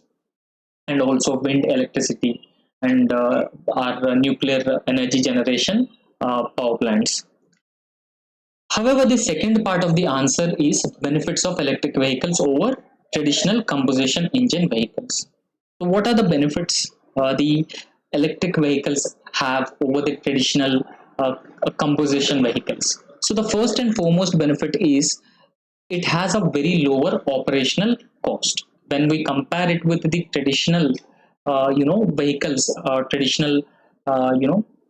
and also wind electricity and our nuclear energy generation power plants. However, the second part of the answer is benefits of electric vehicles over traditional combustion engine vehicles. So, what are the benefits the electric vehicles have over the traditional combustion vehicles? So, the first and foremost benefit is it has a very lower operational cost when we compare it with the traditional vehicles, traditional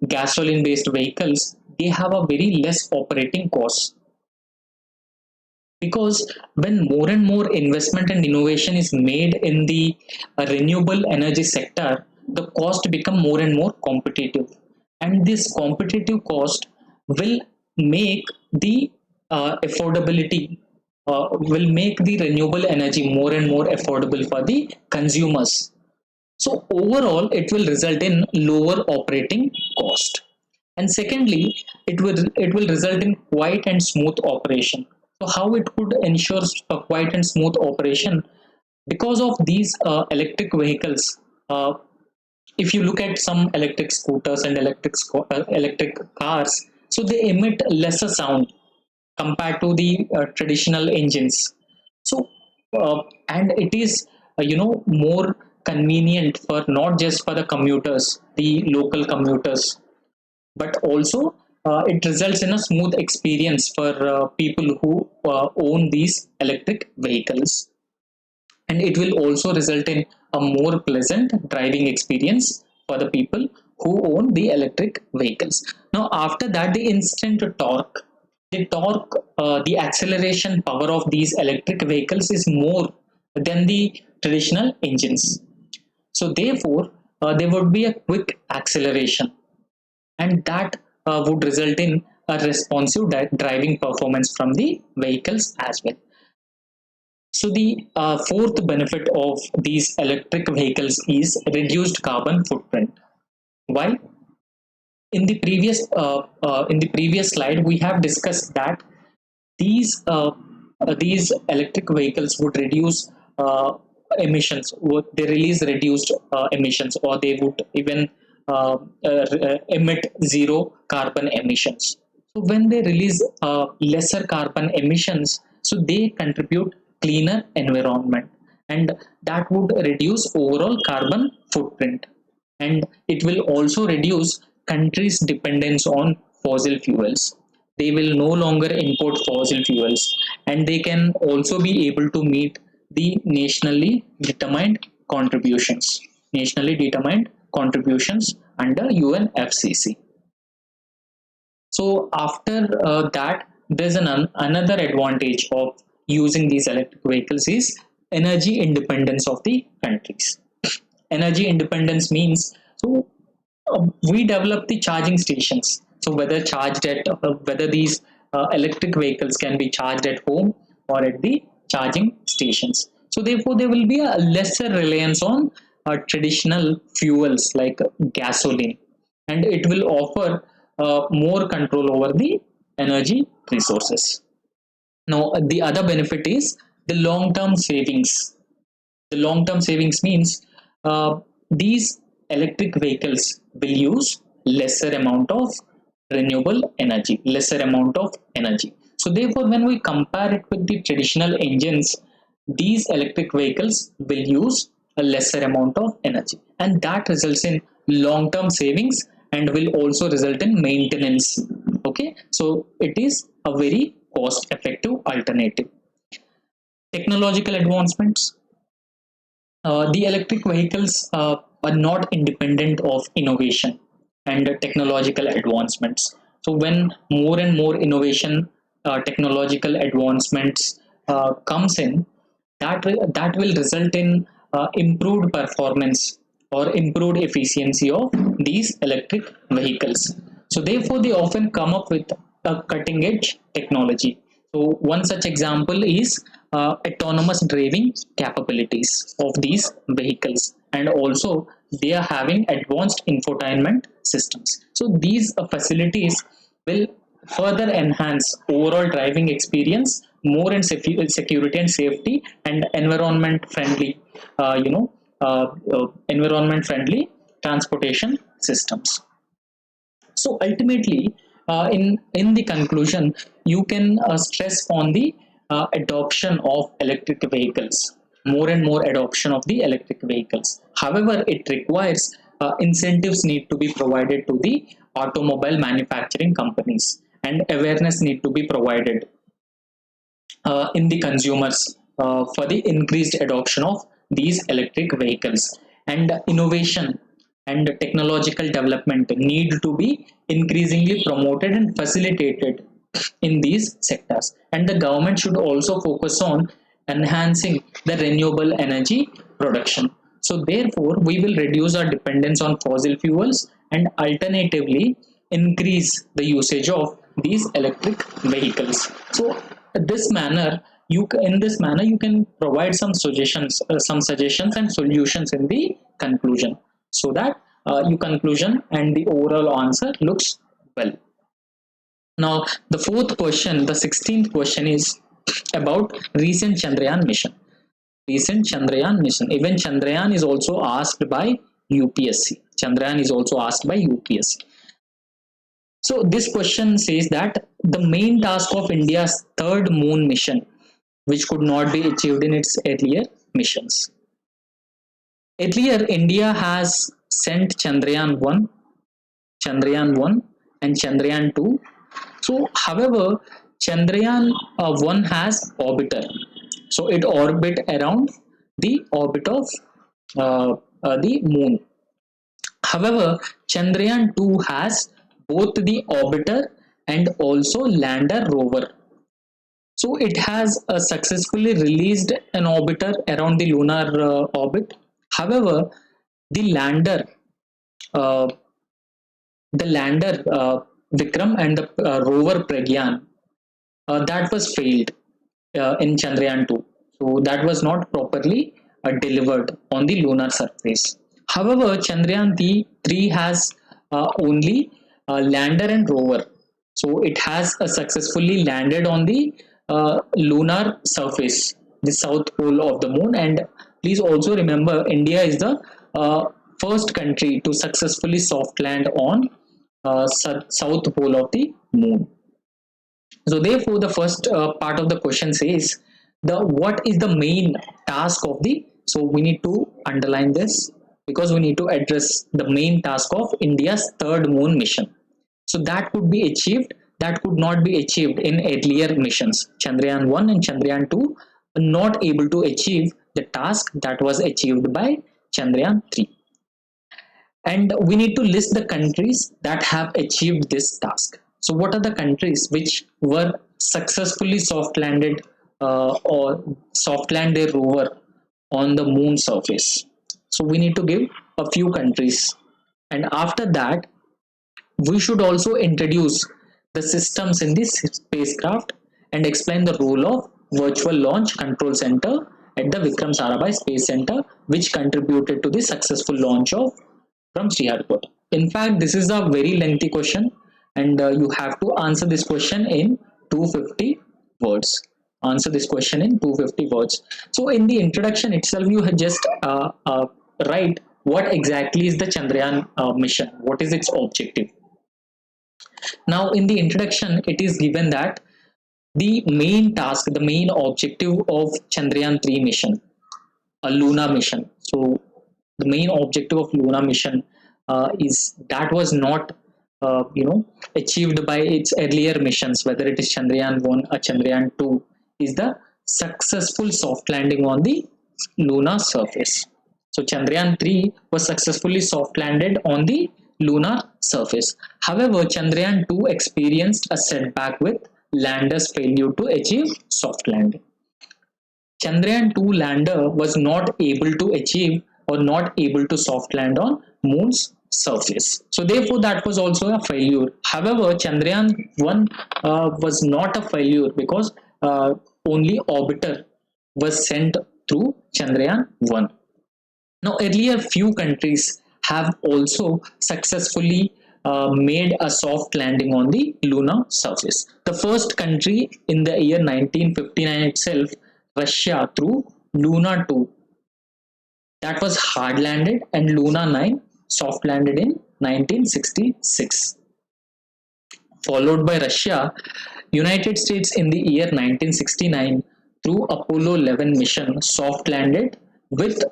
gasoline based vehicles. They have a very less operating cost, because when more and more investment and innovation is made in the renewable energy sector, the cost become more and more competitive, and this competitive cost will make the affordability will make the renewable energy more and more affordable for the consumers. So overall, it will result in lower operating cost. And secondly, it will result in quiet and smooth operation. So how it could ensure a quiet and smooth operation? Because of these electric vehicles, uh, if you look at some electric scooters and electric cars, so they emit lesser sound compared to the traditional engines. So and it is more convenient for not just for the commuters, the local commuters, but also it results in a smooth experience for people who own these electric vehicles, and it will also result in a more pleasant driving experience for the people who own the electric vehicles. Now after that, the acceleration power of these electric vehicles is more than the traditional engines. So therefore, there would be a quick acceleration, and that would result in a responsive driving performance from the vehicles as well. So the fourth benefit of these electric vehicles is reduced carbon footprint. Why? In the previous slide, we have discussed that these electric vehicles would reduce emissions. They release reduced emissions, or they would even emit zero carbon emissions. So when they release lesser carbon emissions, so they contribute cleaner environment, and that would reduce overall carbon footprint, and it will also reduce countries' dependence on fossil fuels. They will no longer import fossil fuels, and they can also be able to meet the nationally determined contributions under UNFCCC. So after that, there's another advantage of using these electric vehicles is energy independence of the countries. Energy independence means, so we develop the charging stations. So whether these electric vehicles can be charged at home or at the charging stations. So therefore, there will be a lesser reliance on traditional fuels like gasoline, and it will offer more control over the energy resources. Now, the other benefit is the long-term savings. The long-term savings means these electric vehicles will use lesser amount of energy. So therefore, when we compare it with the traditional engines, these electric vehicles will use a lesser amount of energy, and that results in long-term savings and will also result in maintenance. Okay, so it is a very cost-effective alternative. Technological advancements. The electric vehicles are not independent of innovation and technological advancements. So when more and more innovation, technological advancements comes in, that will result in improved performance or improved efficiency of these electric vehicles. So therefore, they often come up with a cutting edge technology. So one such example is autonomous driving capabilities of these vehicles, and also they are having advanced infotainment systems. So these facilities will further enhance overall driving experience, more in security and safety, and environment friendly transportation systems. So ultimately, in the conclusion, you can stress on the adoption of electric vehicles, more and more adoption of the electric vehicles. However, it requires incentives need to be provided to the automobile manufacturing companies, and awareness need to be provided in the consumers for the increased adoption of these electric vehicles, and innovation and technological development need to be increasingly promoted and facilitated in these sectors, and the government should also focus on enhancing the renewable energy production. So therefore, we will reduce our dependence on fossil fuels and alternatively increase the usage of these electric vehicles. So this manner in this manner you can provide some suggestions and solutions in the conclusion, so that your conclusion and the overall answer looks well. Now the fourth question, the 16th question, is about recent Chandrayaan mission. Recent Chandrayaan mission. Even Chandrayaan is also asked by UPSC. Chandrayaan is also asked by UPSC. So this question says that the main task of India's third moon mission, which could not be achieved in its earlier missions. Earlier, India has sent Chandrayaan 1, Chandrayaan 1 and Chandrayaan 2. So, however, Chandrayaan 1 has orbiter. So, it orbit around the orbit of the moon. However, Chandrayaan 2 has both the orbiter and also lander rover. So it has successfully released an orbiter around the lunar orbit. However, the lander, uh, the lander Vikram and the rover Pragyan, that was failed in Chandrayaan 2. So that was not properly delivered on the lunar surface. However, Chandrayaan 3 has only lander and rover. So it has successfully landed on the lunar surface, the south pole of the moon. And please also remember, India is the first country to successfully soft land on south pole of the moon. So therefore, the first part of the question says the what is the main task of the. So we need to underline this because we need to address the main task of India's third moon mission. So that could be achieved. That could not be achieved in earlier missions. Chandrayaan 1 and Chandrayaan 2 are not able to achieve the task that was achieved by Chandrayaan 3. And we need to list the countries that have achieved this task. So what are the countries which were successfully soft landed or soft land their rover on the moon surface? So we need to give a few countries, and after that we should also introduce the systems in this spacecraft and explain the role of virtual launch control center at the Vikram Sarabhai Space Center, which contributed to the successful launch of from Sriharikota. In fact, this is a very lengthy question, and you have to answer this question in 250 words. Answer this question in 250 words. So, in the introduction itself, you had just write what exactly is the Chandrayaan mission, what is its objective. Now, in the introduction, it is given that the main task, the main objective of Chandrayaan 3 mission, a lunar mission. So, the main objective of lunar mission is that was not achieved by its earlier missions, whether it is Chandrayaan 1 or Chandrayaan 2, is the successful soft landing on the lunar surface. So Chandrayaan 3 was successfully soft landed on the lunar surface. However, Chandrayaan 2 experienced a setback with lander's failure to achieve soft landing. Chandrayaan 2 lander was not able to achieve or not able to soft land on moon's surface. So therefore that was also a failure. However, Chandrayaan 1 was not a failure because only orbiter was sent through Chandrayaan 1. Now earlier few countries have also successfully made a soft landing on the lunar surface. The first country in the year 1959 itself, Russia, through Luna 2, that was hard landed, and Luna 9 soft landed in 1966. Followed by Russia, United States in the year 1969 through Apollo 11 mission soft landed with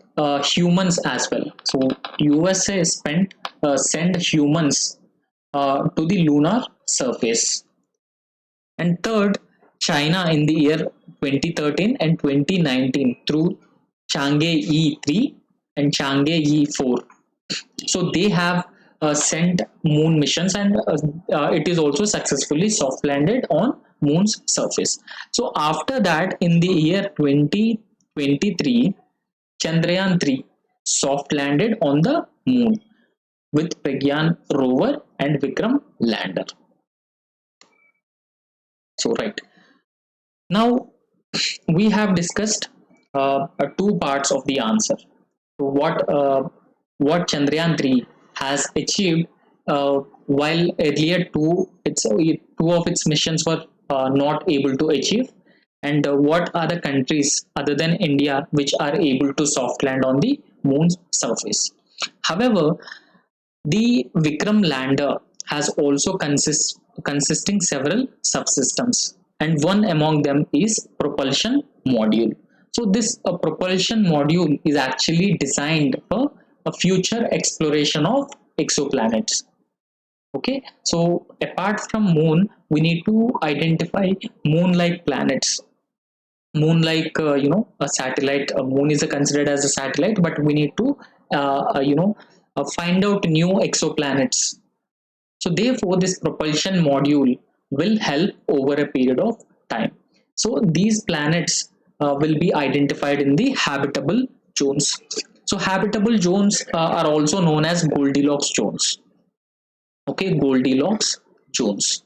humans as well. So USA sent humans to the lunar surface. And third, China in the year 2013 and 2019 through Chang'e E3 and Chang'e E4. So they have sent moon missions, and it is also successfully soft landed on moon's surface. So after that, in the year 2023, Chandrayaan 3 soft landed on the moon with Pragyan rover and Vikram lander. So right now we have discussed two parts of the answer. So what Chandrayaan 3 has achieved, while earlier two of its missions were not able to achieve, and what are the countries other than India which are able to soft land on the moon's surface. However, the Vikram lander has also consisting several subsystems, and one among them is propulsion module. So this propulsion module is actually designed for a future exploration of exoplanets. Okay, so apart from moon, we need to identify moon-like planets. Moon-like, a satellite. Moon is considered as a satellite, but we need to, find out new exoplanets. So therefore, this propulsion module will help over a period of time. So these planets will be identified in the habitable zones. So habitable zones are also known as Goldilocks zones. Okay, Goldilocks zones.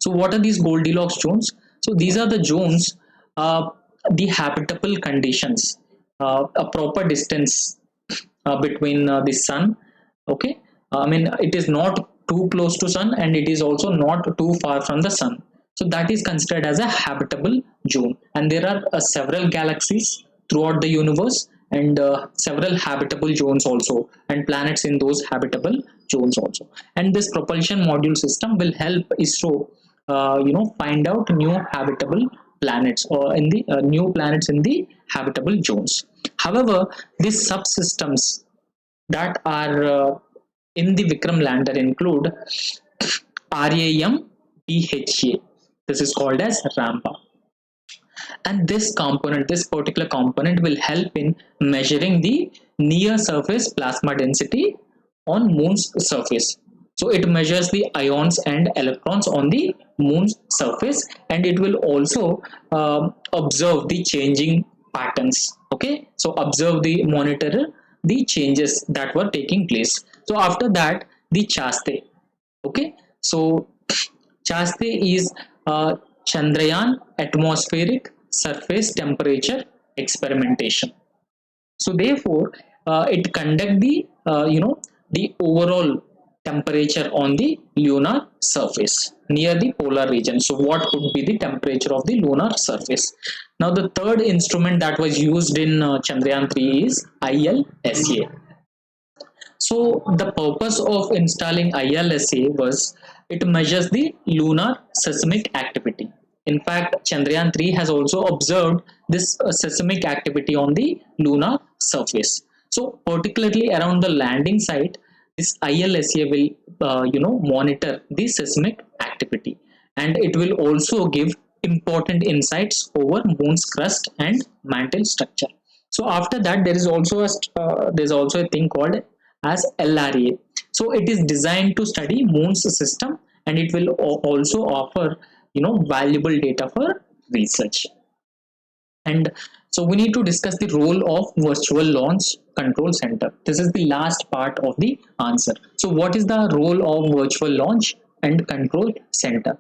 So what are these Goldilocks zones? So these are the zones, the habitable conditions, a proper distance between the sun. Okay, I mean it is not too close to sun and it is also not too far from the sun. So that is considered as a habitable zone, and there are several galaxies throughout the universe, and several habitable zones also, and planets in those habitable zones also. And this propulsion module system will help ISRO, find out new habitable planets, or in the new planets in the habitable zones. However, these subsystems that are in the Vikram lander include RAM BHA. This is called as Rampa. And this particular component will help in measuring the near surface plasma density on moon's surface. So it measures the ions and electrons on the moon's surface, and it will also observe the changing patterns. Okay, so monitor the changes that were taking place. So after that, the chaste. Okay, so chaste is Chandrayaan atmospheric surface temperature experimentation. So therefore, it conduct the overall temperature on the lunar surface near the polar region. So what could be the temperature of the lunar surface? Now the third instrument that was used in Chandrayaan 3 is ILSA. So the purpose of installing ILSA was it measures the lunar seismic activity. In fact, Chandrayaan 3 has also observed this seismic activity on the lunar surface. So particularly around the landing site, this ILSA will monitor the seismic activity, and it will also give important insights over moon's crust and mantle structure. So after that, there's also a thing called as LRA. So it is designed to study moon's system, and it will also offer valuable data for research. And so we need to discuss the role of virtual launch control center. This is the last part of the answer. So what is the role of virtual launch and control center?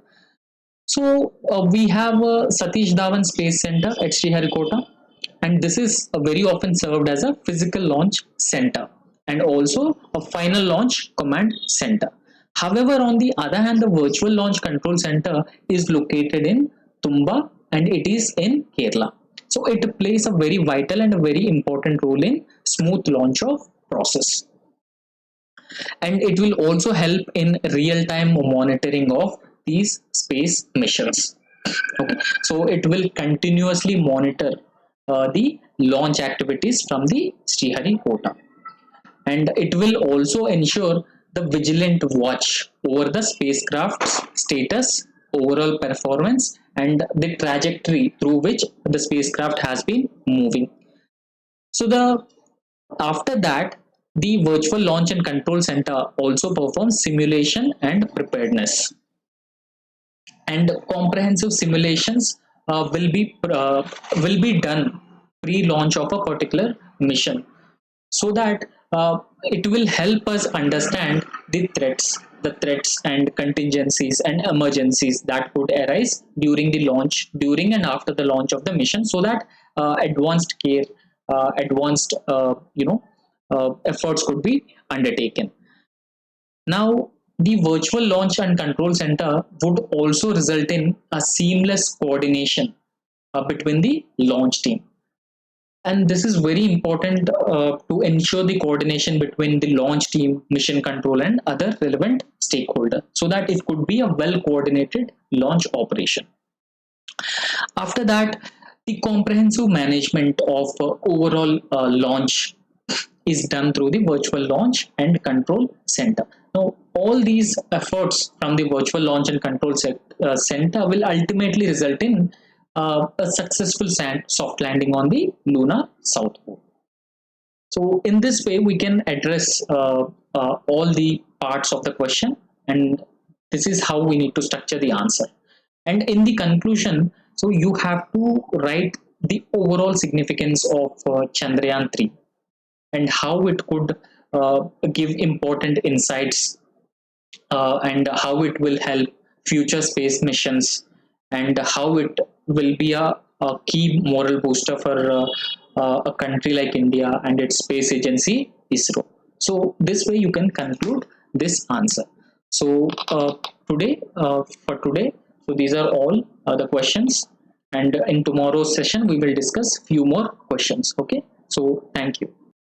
So we have Satish Dhawan Space Center at Sriharikota, and this is very often served as a physical launch center and also a final launch command center. However, on the other hand, the virtual launch control center is located in Tumba, and it is in Kerala. So it plays a very vital and a very important role in smooth launch of process, and it will also help in real-time monitoring of these space missions. Okay, so it will continuously monitor the launch activities from the Sriharikota, and it will also ensure the vigilant watch over the spacecraft's status, overall performance, and the trajectory through which the spacecraft has been moving. So the after that, the virtual launch and control center also performs simulation and preparedness, and comprehensive simulations will be done pre-launch of a particular mission, so that it will help us understand the threats the threats and contingencies and emergencies that could arise during the launch, during and after the launch of the mission, so that advanced care, advanced efforts could be undertaken. Now, the virtual launch and control center would also result in a seamless coordination between the launch team. And this is very important to ensure the coordination between the launch team, mission control, and other relevant stakeholders, so that it could be a well coordinated launch operation. After that, the comprehensive management of overall launch is done through the virtual launch and control center. Now, all these efforts from the virtual launch and control center will ultimately result in a successful soft landing on the lunar south pole. So, in this way, we can address all the parts of the question, and this is how we need to structure the answer. And in the conclusion, so you have to write the overall significance of Chandrayaan 3 and how it could give important insights, and how it will help future space missions, and how it will be a key moral booster for a country like India and its space agency ISRO. So this way you can conclude this answer. So for today, so these are all the questions, and in tomorrow's session we will discuss few more questions. Okay, so thank you.